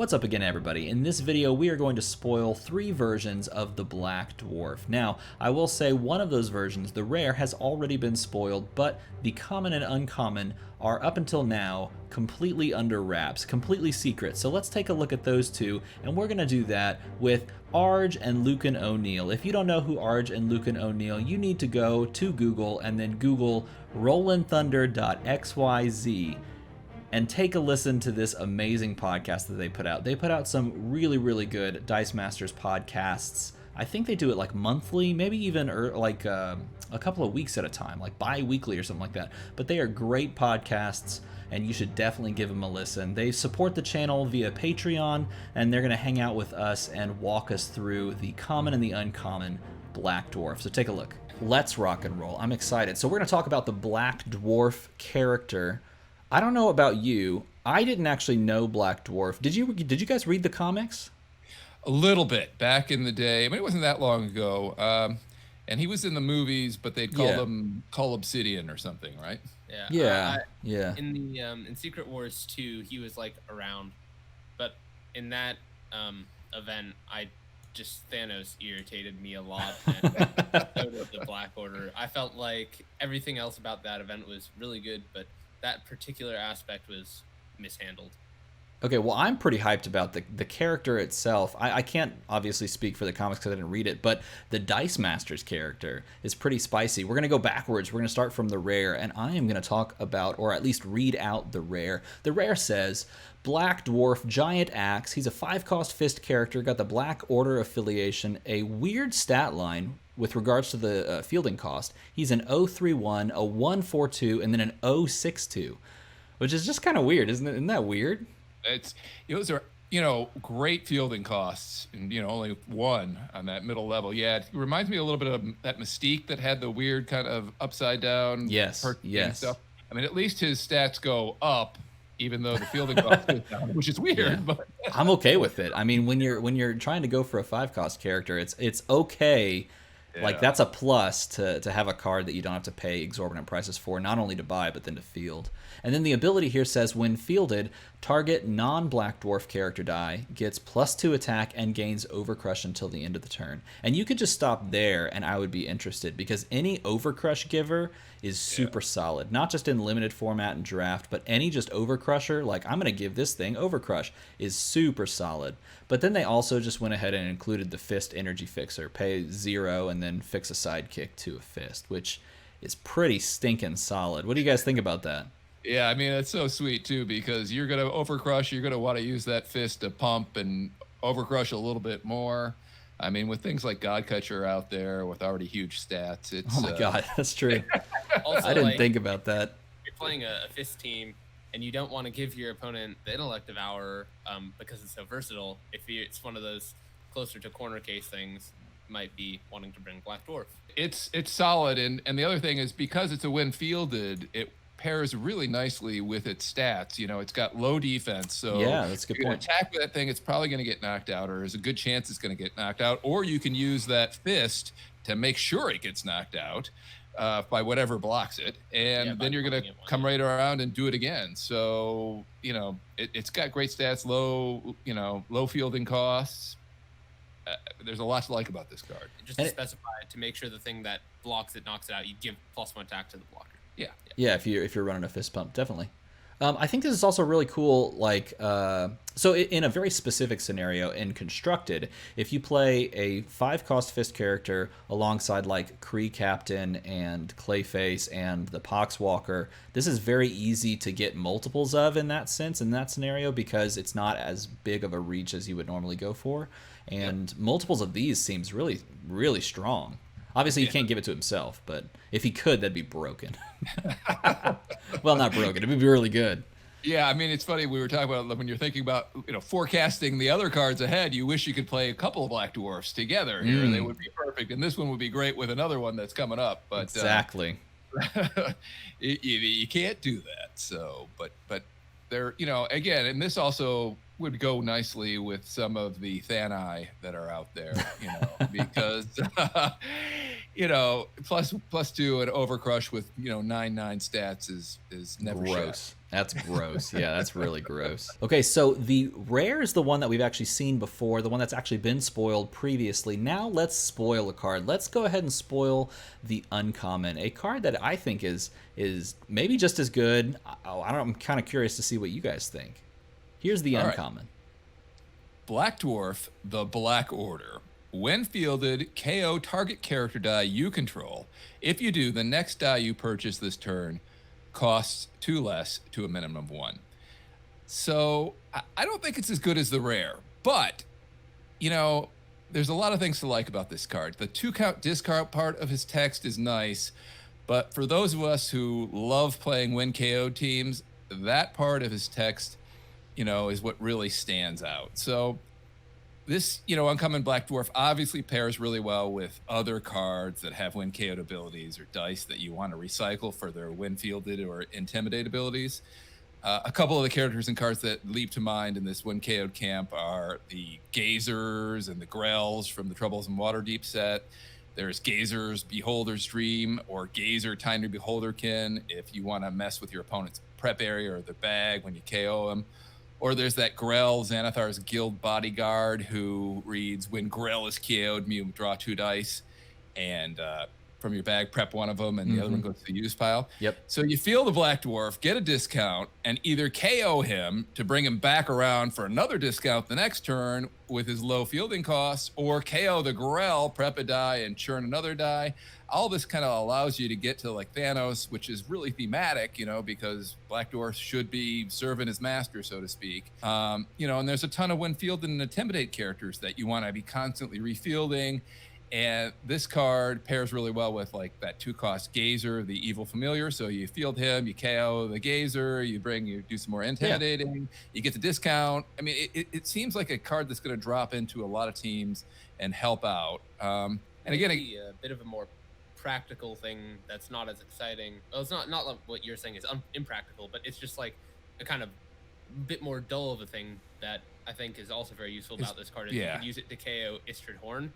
What's up again, everybody? In this video, we are going to spoil 3 versions of the Black Dwarf. Now, I will say one of those versions, the rare, has already been spoiled, but the common and uncommon are up until now completely under wraps, completely secret. So let's take a look at those two, and we're going to do that with Arj and Lucan O'Neill. If you don't know who Arj and Lucan O'Neill, you need to go to Google and then Google rollandthunder.xyz and take a listen to this amazing podcast that they put out. They put out some really, really good Dice Masters podcasts. I think they do it like monthly, maybe even like a couple of weeks at a time, like bi-weekly or something like that. But they are great podcasts, and you should definitely give them a listen. They support the channel via Patreon, and they're going to hang out with us and walk us through the common and the uncommon Black Dwarf. So take a look. Let's rock and roll. I'm excited. So we're going to talk about the Black Dwarf character. I don't know about you. I didn't actually know Black Dwarf. Did you guys read the comics? A little bit back in the day. I mean, it wasn't that long ago. And he was in the movies, but they'd call him Cull Obsidian or something, right? Yeah. In the in Secret Wars 2, he was like around, but in that event, Thanos irritated me a lot, and so did the Black Order. I felt like everything else about that event was really good, but that particular aspect was mishandled. Okay, well, I'm pretty hyped about the character itself. I can't obviously speak for the comics because I didn't read it, but the Dice Masters character is pretty spicy. We're going to go backwards. We're going to start from the rare, and I am going to talk about, or at least read out the rare. The rare says, Black Dwarf, Giant Axe. He's a 5-cost fist character, got the Black Order affiliation, a weird stat line with regards to the fielding cost. He's an 031, a 142, and then an 062, which is just kind of weird, isn't it? Isn't that weird? Those are, great fielding costs, and, only one on that middle level. Yeah, it reminds me a little bit of that Mystique that had the weird kind of upside down stuff. I mean, at least his stats go up, even though the fielding cost goes down, which is weird. Yeah. But I'm okay with it. I mean, when you're trying to go for a 5-cost character, it's okay. Yeah. Like, that's a plus to have a card that you don't have to pay exorbitant prices for, not only to buy, but then to field. And then the ability here says, when fielded, target non-Black Dwarf character die gets +2 attack and gains Overcrush until the end of the turn. And you could just stop there, and I would be interested, because any Overcrush giver is super solid. Not just in limited format and draft, but any just Overcrusher, like, I'm going to give this thing Overcrush, is super solid. But then they also just went ahead and included the Fist Energy Fixer. Pay 0 and then fix a sidekick to a Fist, which is pretty stinking solid. What do you guys think about that? Yeah, I mean, it's so sweet, too, because you're going to Overcrush, you're going to want to use that Fist to pump and Overcrush a little bit more. I mean, with things like Godcatcher out there with already huge stats, it's... Oh, my God, that's true. Also, I didn't think about that. You're playing a Fist team, and you don't want to give your opponent the Intellect Devourer because it's so versatile. If it's one of those closer to corner case things, you might be wanting to bring Black Dwarf. It's solid, and the other thing is, because it's a when fielded, it pairs really nicely with its stats. It's got low defense, so yeah, that's a good point. Attack with that thing, it's probably going to get knocked out, or there's a good chance it's going to get knocked out, or you can use that Fist to make sure it gets knocked out by whatever blocks it, and then you're going to come right around and do it again. So it's got great stats, low fielding costs. There's a lot to like about this card. Just to specify, to make sure the thing that blocks it knocks it out, you give +1 attack to the blocker. Yeah, if you're running a fist pump, definitely. I think this is also really cool, like, so in a very specific scenario in Constructed, if you play a 5-cost fist character alongside, like, Kree Captain and Clayface and the Poxwalker, this is very easy to get multiples of in that sense, in that scenario, because it's not as big of a reach as you would normally go for, and multiples of these seems really, really strong. Obviously, he can't give it to himself, but if he could, that'd be broken. Well, not broken. It would be really good. Yeah, I mean, it's funny. We were talking about when you're thinking about forecasting the other cards ahead, you wish you could play a couple of Black Dwarfs together here. They would be perfect, and this one would be great with another one that's coming up. But exactly. You can't do that. So, but they're again, and this also would go nicely with some of the Thani that are out there, because plus 2 and Overcrush with 9/9 stats is never gross. shy. That's gross. Yeah, that's really gross. Okay, so the rare is the one that we've actually seen before, the one that's actually been spoiled previously. Now let's spoil a card. Let's go ahead and spoil the uncommon, a card that I think is maybe just as good. I'm kind of curious to see what you guys think. Here's the uncommon. Right. Black Dwarf, the Black Order. When fielded, KO target character die you control. If you do, the next die you purchase this turn costs 2 less to a minimum of 1. So I don't think it's as good as the rare, but there's a lot of things to like about this card. The 2-count discard part of his text is nice, but for those of us who love playing win KO teams, that part of his text is what really stands out. So this, uncommon Black Dwarf obviously pairs really well with other cards that have win KO'd abilities or dice that you want to recycle for their win fielded or intimidate abilities. A couple of the characters and cards that leap to mind in this win KO'd camp are the Gazers and the Grells from the Troubles in Waterdeep set. There's Gazer's Beholder's Dream or Gazer Tiny Beholderkin if you want to mess with your opponent's prep area or the bag when you KO him. Or there's that Grell, Xanathar's Guild Bodyguard, who reads, when Grell is KO'd, you draw 2 dice, and from your bag, prep one of them, and the other one goes to the use pile. Yep. So you feel the Black Dwarf, get a discount, and either KO him to bring him back around for another discount the next turn with his low fielding costs, or KO the Grell, prep a die, and churn another die. All this kind of allows you to get to like Thanos, which is really thematic, because Black Dwarf should be serving his master, so to speak. And there's a ton of win fielded and intimidate characters that you want to be constantly refielding. And this card pairs really well with like that 2-cost Gazer, the evil familiar. So you field him, you KO the Gazer, you do some more intimidating, you get the discount. I mean, it seems like a card that's going to drop into a lot of teams and help out. And again, a bit of a more practical thing that's not as exciting. Well, it's not like what you're saying is impractical, but it's just like a kind of bit more dull of a thing that I think is also very useful about this card. Is you can use it to KO Istrid Horn.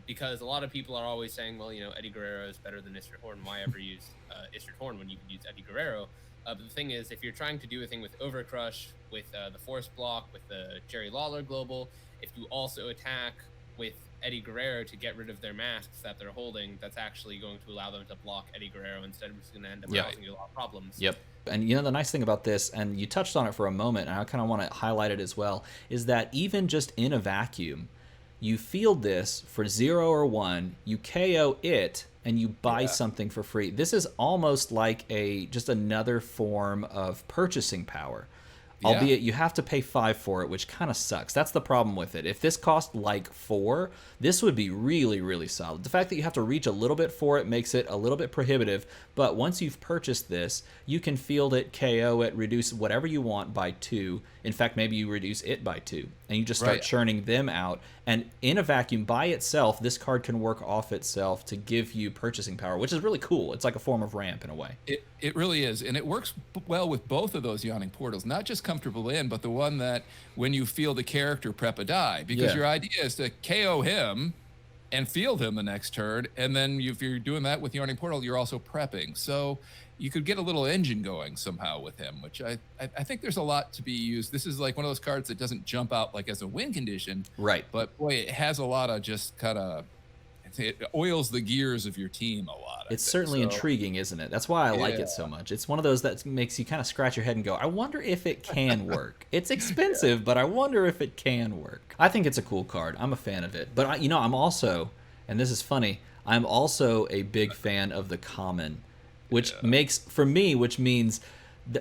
Because a lot of people are always saying, well, Eddie Guerrero is better than Istrid Horn. Why ever use Istrid Horn when you can use Eddie Guerrero? But the thing is, if you're trying to do a thing with Overcrush, with the Force Block, with the Jerry Lawler Global, if you also attack with Eddie Guerrero to get rid of their masks that they're holding, that's actually going to allow them to block Eddie Guerrero instead of just going to end up causing you a lot of problems. Yep. And the nice thing about this, and you touched on it for a moment, and I kind of want to highlight it as well, is that even just in a vacuum, you field this for 0 or 1, you KO it, and you buy something for free. This is almost like just another form of purchasing power. Albeit you have to pay 5 for it, which kind of sucks. That's the problem with it. If this cost like 4, this would be really, really solid. The fact that you have to reach a little bit for it makes it a little bit prohibitive, but once you've purchased this, you can field it, KO it, reduce whatever you want by 2. In fact, maybe you reduce it by 2, and you just start churning them out. And in a vacuum, by itself, this card can work off itself to give you purchasing power, which is really cool. It's like a form of ramp in a way. It really is, and it works well with both of those Yawning Portals, not just comfortable in, but the one that when you field a character, prep a die, because your idea is to KO him and field him the next turn, and then if you're doing that with Yawning Portal, you're also prepping. So you could get a little engine going somehow with him, which I think there's a lot to be used. This is like one of those cards that doesn't jump out like as a win condition, right? But boy, it has a lot of just kind of, it oils the gears of your team a lot. It's certainly intriguing, isn't it? That's why I like it so much. It's one of those that makes you kind of scratch your head and go, I wonder if it can work. It's expensive, but I wonder if it can work. I think it's a cool card. I'm a fan of it. But, I'm also, and this is funny, I'm also a big fan of the common, which means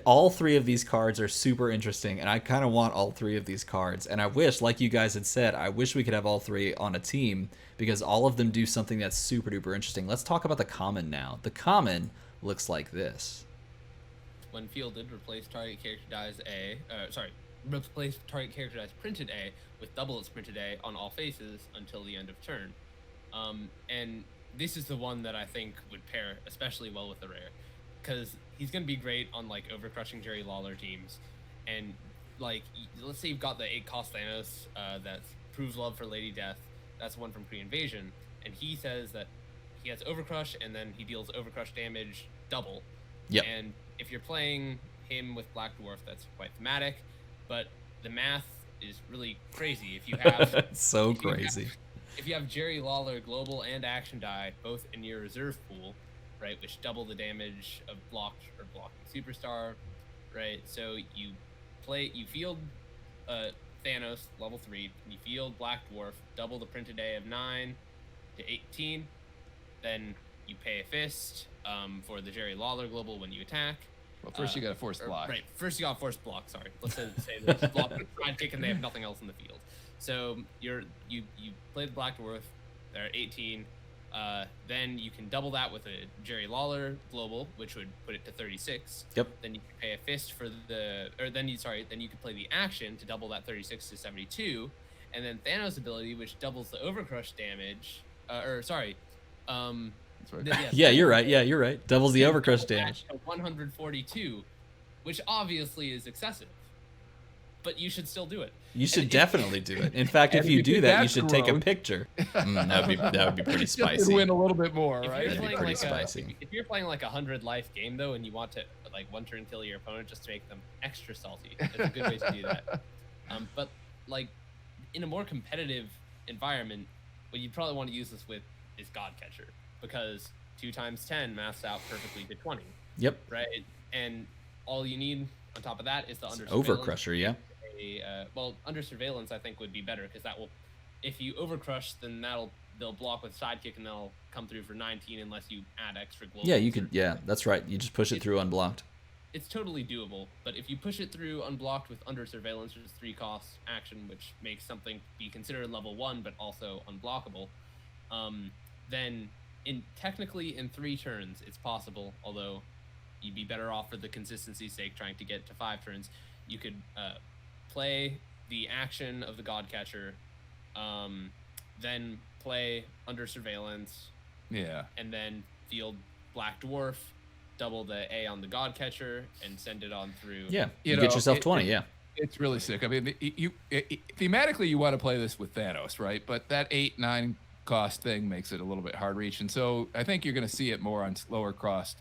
all 3 of these cards are super interesting, and I kind of want all 3 of these cards. And I wish, like you guys had said, I wish we could have all 3 on a team, because all of them do something that's super duper interesting. Let's talk about the common now. The common looks like this. When fielded, replace target character dies replace target character dies printed A with double its printed A on all faces until the end of turn. And this is the one that I think would pair especially well with the rare, because he's going to be great on like overcrushing Jerry Lawler teams, and like, let's say you've got the 8-cost Thanos that proves love for Lady Death. That's one from Pre-Invasion, and he says that he has Overcrush, and then he deals Overcrush damage double. Yep. And if you're playing him with Black Dwarf, that's quite thematic, but the math is really crazy. If you have so crazy. If you have Jerry Lawler global and action die both in your reserve pool, right, which double the damage of blocked or blocking superstar, right? So you field Thanos level 3, you field Black Dwarf, double the printed A of 9 to 18, then you pay a fist for the Jerry Lawler global when you attack. Well, first you got to force block. Right, first you got to force block. Sorry, let's say there's block sidekick and they have nothing else in the field. So you play the Black Dwarf. They're at 18. Then you can double that with a Jerry Lawler global, which would put it to 36. Yep. Then you can pay a fist for then you can play the action to double that 36 to 72, and then Thanos' ability, which doubles the Overcrush damage. Yeah, you're right. Yeah, you're right. Doubles the Overcrush damage. 142, which obviously is excessive, but you should still do it. You should definitely do it. In fact, if you do that, you should take a picture. That would be pretty spicy. Just to win a little bit more, right? That'd be pretty spicy. If you're playing like a 100-life game though, and you want to like one turn kill your opponent just to make them extra salty, it's a good way to do that. But like in a more competitive environment, what you'd probably want to use this with is Godcatcher, because 2 times 10 maths out perfectly to 20. Yep. Right, and all you need on top of that is the under Overcrusher. Yeah. Well, under surveillance I think would be better, because that will, if you Overcrush, then they'll block with sidekick and they'll come through for 19 unless you add extra global. Yeah, you could. Yeah, that's right. You just push it through unblocked. It's totally doable, but if you push it through unblocked with under surveillance, which is 3 costs action, which makes something be considered level 1 but also unblockable, then technically in 3 turns it's possible, although you'd be better off for the consistency's sake trying to get to 5 turns. You could play the action of the Godcatcher, then play under surveillance, and then field Black Dwarf, double the A on the Godcatcher, and send it on through. Yeah, you get yourself 20. Yeah, it's really sick. I mean, thematically you want to play this with Thanos, right? But that 8-9 cost thing makes it a little bit hard reach, and so I think you're going to see it more on slower cost,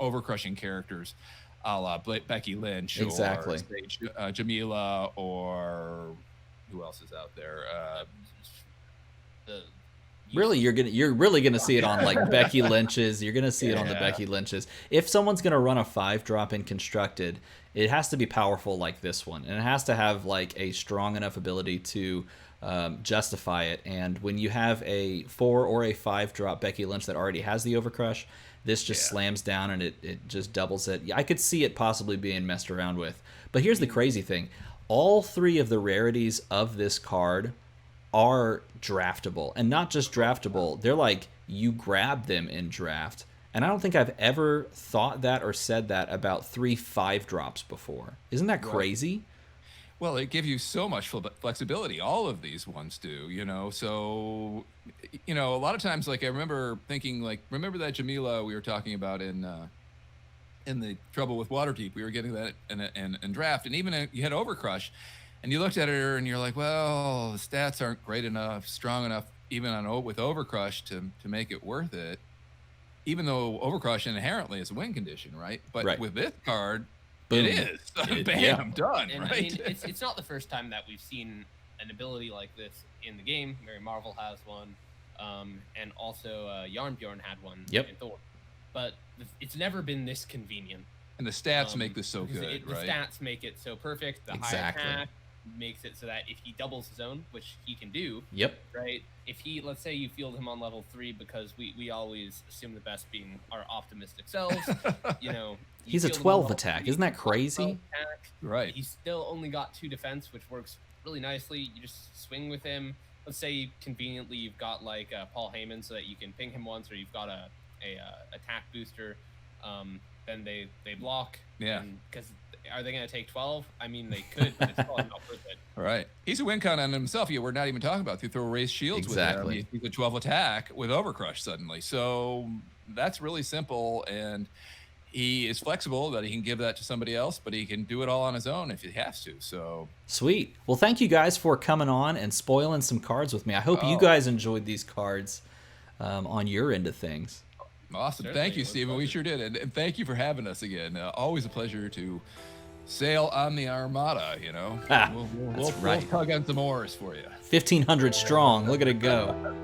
overcrushing characters, a la Becky Lynch, exactly, or say, Jamila, or who else is out there? You're really gonna see it on like Becky Lynch's. You're gonna see it on the Becky Lynch's. If someone's gonna run a 5-drop in Constructed, it has to be powerful like this one, and it has to have like a strong enough ability to justify it. And when you have a 4 or a 5-drop Becky Lynch that already has the Overcrush, this just slams down and it just doubles it. I could see it possibly being messed around with. But here's the crazy thing. All 3 of the rarities of this card are draftable. And not just draftable. They're like, you grab them in draft. And I don't think I've ever thought that or said that about 3 5-drops before. Isn't that crazy? Well, it gives you so much flexibility. All of these ones do, So, a lot of times, like I remember thinking, like, remember that Jamila we were talking about in the Trouble with Waterdeep? We were getting that in draft, and even you had Overcrush, and you looked at her and you're like, well, the stats aren't great enough, strong enough, even with Overcrush to make it worth it. Even though Overcrush inherently is a win condition, right? But with this card. Boom. It is. Bam, done, and, right? I mean, it's not the first time that we've seen an ability like this in the game. Mary Marvel has one, and also Yarnbjorn had one in Thor. But it's never been this convenient. And the stats make this so good, The right? stats make it so perfect. The high attack makes it so that if he doubles his own, which he can do, right? If he, let's say you field him on level 3, because we always assume the best being our optimistic selves, He's a 12 attack. Isn't that crazy? Right. He's still only got 2 defense, which works really nicely. You just swing with him. Let's say conveniently you've got like Paul Heyman, so that you can ping him once, or you've got a attack booster. Then they block. Yeah. Because are they going to take 12? I mean, they could, but it's probably not worth it. Right. He's a win count on himself. We're not even talking about. You throw raised shields with him. He's a 12 attack with Overcrush suddenly. So that's really simple, and he is flexible that he can give that to somebody else, but he can do it all on his own if he has to. So sweet. Well, thank you guys for coming on and spoiling some cards with me. I hope you guys enjoyed these cards on your end of things. Awesome. Thank you, Stephen. We sure did. And thank you for having us again. Always a pleasure to sail on the Armada, you know. We'll tug on some oars for you. 1,500 strong. Look at it go.